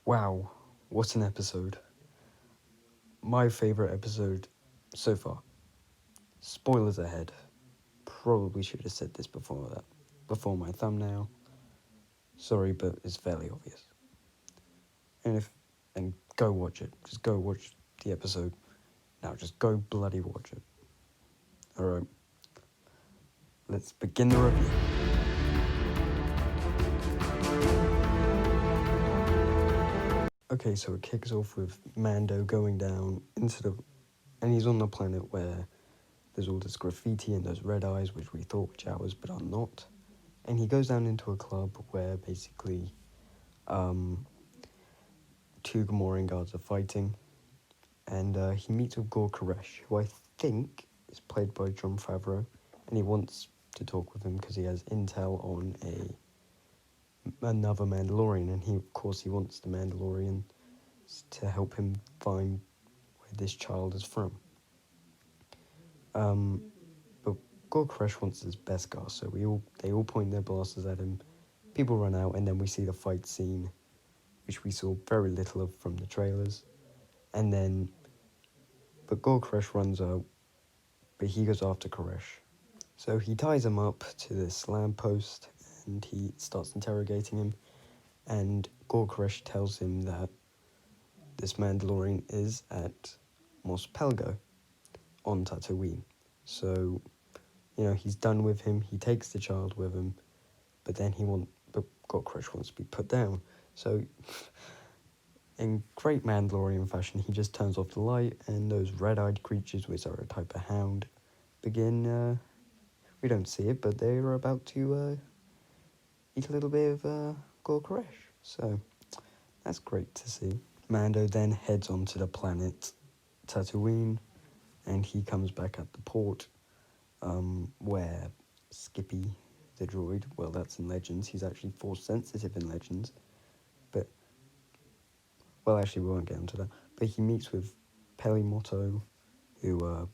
Wow, what an episode. My favourite episode so far. Spoilers ahead. Probably should have said this before my thumbnail. Sorry, but it's fairly obvious. And go watch it. Just go watch the episode. Now just go bloody watch it. Alright. Let's begin the review. Okay, so it kicks off with Mando going down and he's on the planet where there's all this graffiti and those red eyes, which we thought were Jawas, but are not. And he goes down into a club where basically two Gamorrean guards are fighting. And he meets with Gor Koresh, who I think is played by Jon Favreau. And he wants to talk with him because he has intel on another Mandalorian. And he wants the Mandalorian to help him find where this child is from. But Gor Koresh wants his Beskar, so they all point their blasters at him. People run out, and then we see the fight scene, which we saw very little of from the trailers. But Gor Koresh runs out, but he goes after Koresh. So he ties him up to this lamppost, and he starts interrogating him. And Gor Koresh tells him that this Mandalorian is at Mos Pelgo on Tatooine. So, he's done with him. He takes the child with him, but Gor Koresh wants to be put down. So, in great Mandalorian fashion, he just turns off the light, and those red-eyed creatures, which are a type of hound, begin. We don't see it, but they are about to eat a little bit of Gor Koresh. So, that's great to see. Mando then heads onto the planet Tatooine, and he comes back at the port where Skippy, the droid, well, that's in Legends. He's actually Force-sensitive in Legends. But, well, actually, we won't get into that. But he meets with Peli Motto, who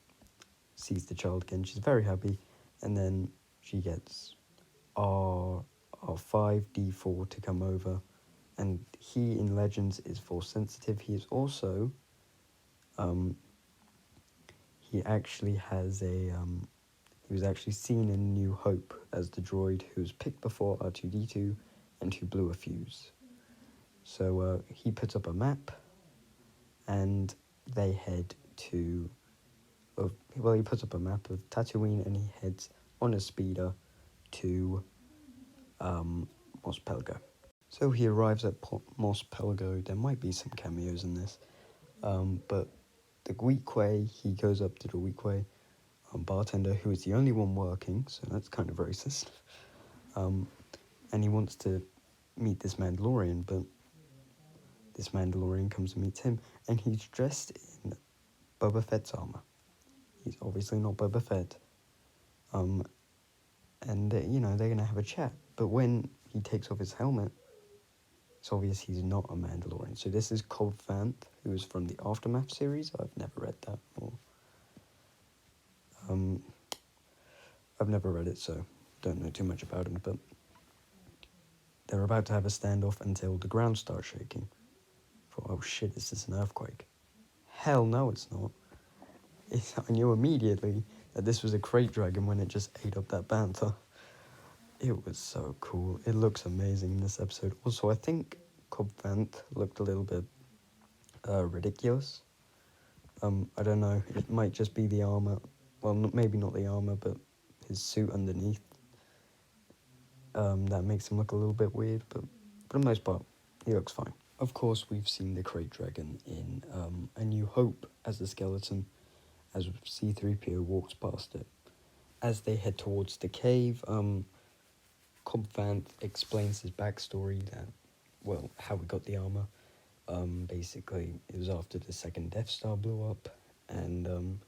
sees the child again. She's very happy. And then she gets R5D4 to come over. And he, in Legends, is Force-sensitive. He is also... he actually has he was actually seen in New Hope as the droid who was picked before R2-D2 and who blew a fuse. So he puts up a map, and they head to... he puts up a map of Tatooine, and he heads on a speeder to Mos Pelgo. So he arrives at Mos Pelgo. There might be some cameos in this, but the Weequay, he goes up to the Weequay bartender, who is the only one working, so that's kind of racist. And he wants to meet this Mandalorian, but this Mandalorian comes and meets him, and he's dressed in Boba Fett's armor. He's obviously not Boba Fett. And they're going to have a chat, but when he takes off his helmet, it's obvious he's not a Mandalorian. So this is Cobb Vanth, who is from the Aftermath series. I've never read that, I've never read it, so don't know too much about him, but they're about to have a standoff until the ground starts shaking. Oh shit, is this an earthquake? Hell no, it's not. I knew immediately that this was a crate dragon when it just ate up that bantha. It was so cool. It looks amazing in this episode. Also, I think Cobb Vanth looked a little bit ridiculous. I don't know. It might just be the armor. Well, maybe not the armor, but his suit underneath. That makes him look a little bit weird, but for the most part, he looks fine. Of course, we've seen the crate dragon in A New Hope as a skeleton, as C-3PO walks past it. As they head towards the cave, Cobb Vanth explains his backstory how he got the armor. Basically, it was after the second Death Star blew up, and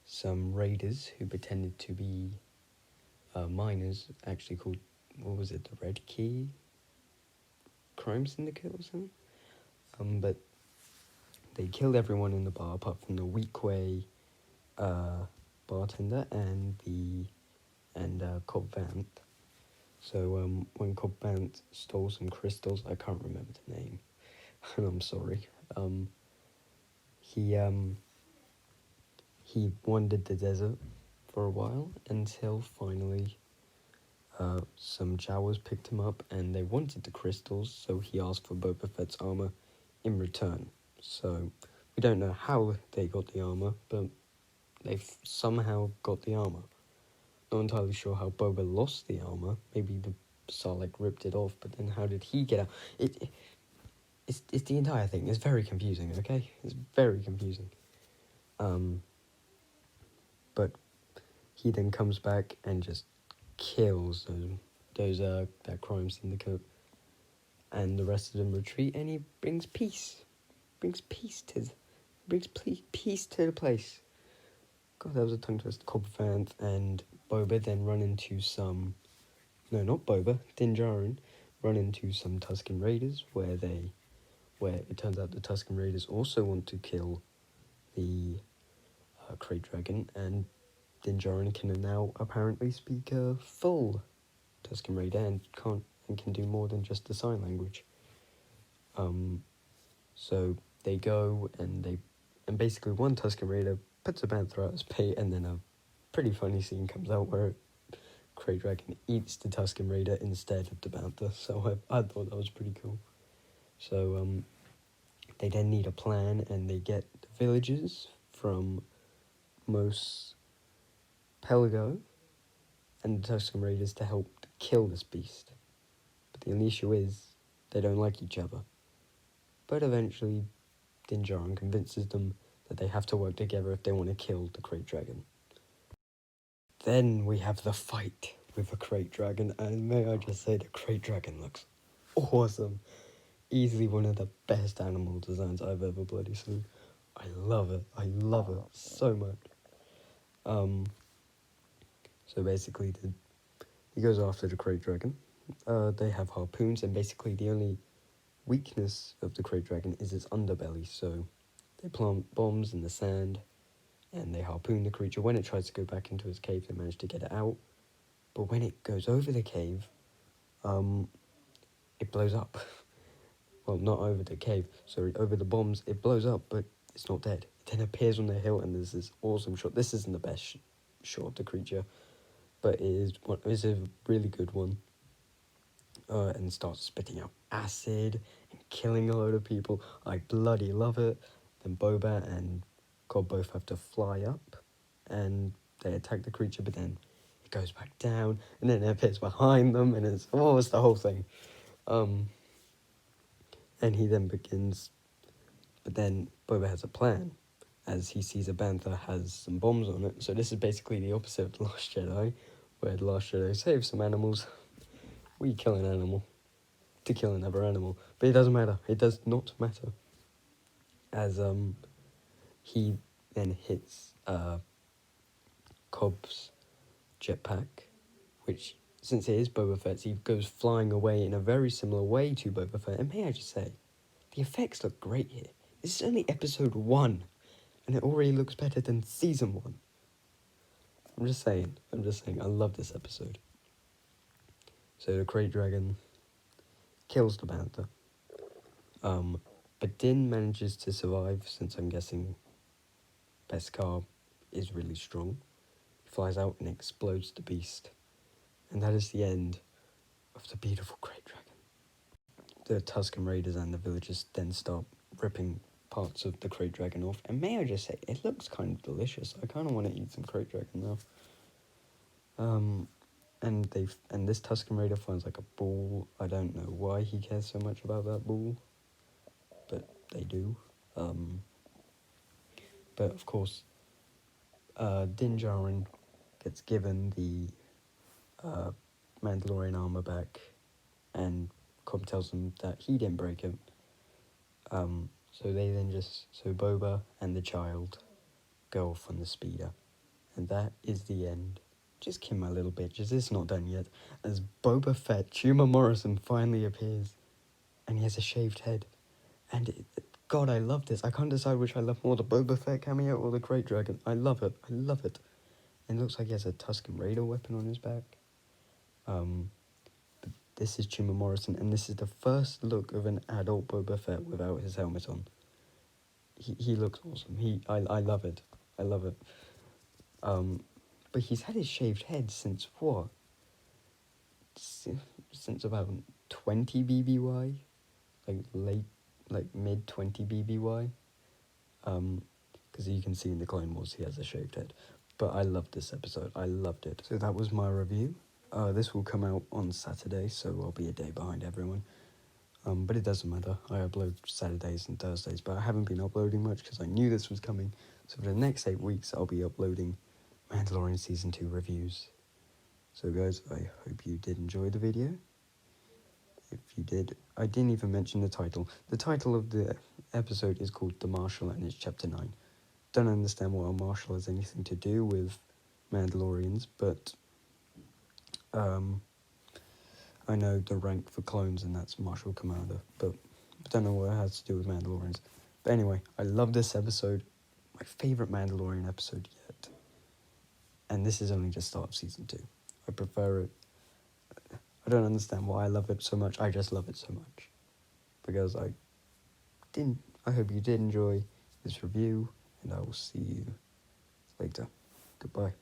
some raiders who pretended to be miners, actually called, what was it, the Red Key Crime Syndicate or something? But they killed everyone in the bar apart from the Weequay bartender and Cobb Vanth. So when Cobb Vanth stole some crystals, I can't remember the name. and I'm sorry. He he wandered the desert for a while until finally some Jawas picked him up and they wanted the crystals, so he asked for Boba Fett's armor in return. So we don't know how they got the armor, but they've somehow got the armor. Not entirely sure how Boba lost the armor. Maybe the Sarlacc ripped it off, but then how did he get out? It's the entire thing. It's very confusing, okay? It's very confusing. But he then comes back and just kills that crime syndicate, and the rest of them retreat, and he brings peace. Peace to the place. God, that was a tongue twist. Cobb Vanth and Boba then run into some... No, not Boba. Din Djarin run into some Tusken Raiders where it turns out the Tusken Raiders also want to kill the Krayt Dragon, and Din Djarin can now apparently speak a full Tusken Raider and can do more than just the sign language. So they go and basically one Tusken Raider puts a panther out his pate, and then a pretty funny scene comes out where Krayt Dragon eats the Tusken Raider instead of the panther. So I thought that was pretty cool. So they then need a plan, and they get the villagers from Mos Pelgo and the Tusken Raiders to help kill this beast. But the only issue is they don't like each other. But eventually Din Djarin convinces them that they have to work together if they want to kill the Krayt Dragon. Then we have the fight with the Krayt Dragon, and may I just say the Krayt Dragon looks awesome. Easily one of the best animal designs I've ever bloody seen. I love it so much. So basically he goes after the Krayt Dragon. They have harpoons, and basically the only weakness of the Krayt Dragon is its underbelly, so they plant bombs in the sand and they harpoon the creature. When it tries to go back into its cave, they manage to get it out, but when it goes over the cave, it blows up. Well, not over the cave, sorry, over the bombs, it blows up, but it's not dead. It then appears on the hill, and there's this awesome shot. This isn't the best shot of the creature, but it's a really good one. And starts spitting out acid and killing a load of people. I bloody love it. Then Boba and Cobb both have to fly up, and they attack the creature, but then it goes back down, and then it appears behind them, and it's the whole thing. And he then begins, but then Boba has a plan, as he sees a bantha has some bombs on it. So this is basically the opposite of The Last Jedi, where The Last Jedi saves some animals. We kill an animal to kill another animal, but it doesn't matter. It does not matter. As he then hits Cobb's jetpack, which, since it is Boba Fett's, he goes flying away in a very similar way to Boba Fett. And may I just say, the effects look great here. This is only episode 1, and it already looks better than season 1. I'm just saying, I love this episode. So the Krayt Dragon kills the Bantha. But Din manages to survive, since I'm guessing Beskar is really strong. He flies out and explodes the beast. And that is the end of the beautiful Krayt Dragon. The Tusken Raiders and the villagers then start ripping parts of the Krayt Dragon off. And may I just say, it looks kind of delicious. I kind of want to eat some Krayt Dragon now. And this Tusken Raider finds like a ball. I don't know why he cares so much about that ball, but they do. But of course, Din Djarin gets given the Mandalorian armor back, and Cobb tells him that he didn't break it. So Boba and the child go off on the speeder, and that is the end. Just kill my little bitches, it's not done yet, as Boba Fett, Tuma Morrison, finally appears, and he has a shaved head, and God, I love this. I can't decide which I love more, the Boba Fett cameo or the Krayt Dragon. I love it, and it looks like he has a Tusken Raider weapon on his back. But this is Chima Morrison, and this is the first look of an adult Boba Fett without his helmet on. He looks awesome. I love it. I love it. But he's had his shaved head since what? Since about 20 BBY, like mid 20 BBY. Because you can see in the Clone Wars he has a shaved head. But I loved this episode. I loved it. So that was my review. This will come out on Saturday, so I'll be a day behind everyone. But it doesn't matter. I upload Saturdays and Thursdays, but I haven't been uploading much because I knew this was coming. So for the next 8 weeks, I'll be uploading Mandalorian Season 2 reviews. So guys, I hope you did enjoy the video. If you did, I didn't even mention the title. The title of the episode is called The Marshal, and it's Chapter 9. Don't understand why a marshal has anything to do with Mandalorians, but I know the rank for clones, and that's Marshal Commander, but I don't know what it has to do with Mandalorians. But anyway, I love this episode. My favourite Mandalorian episode yet. And this is only the start of Season 2. I prefer it. I don't understand why I love it so much. I just love it so much. Because I hope you did enjoy this review, and I will see you later. Goodbye.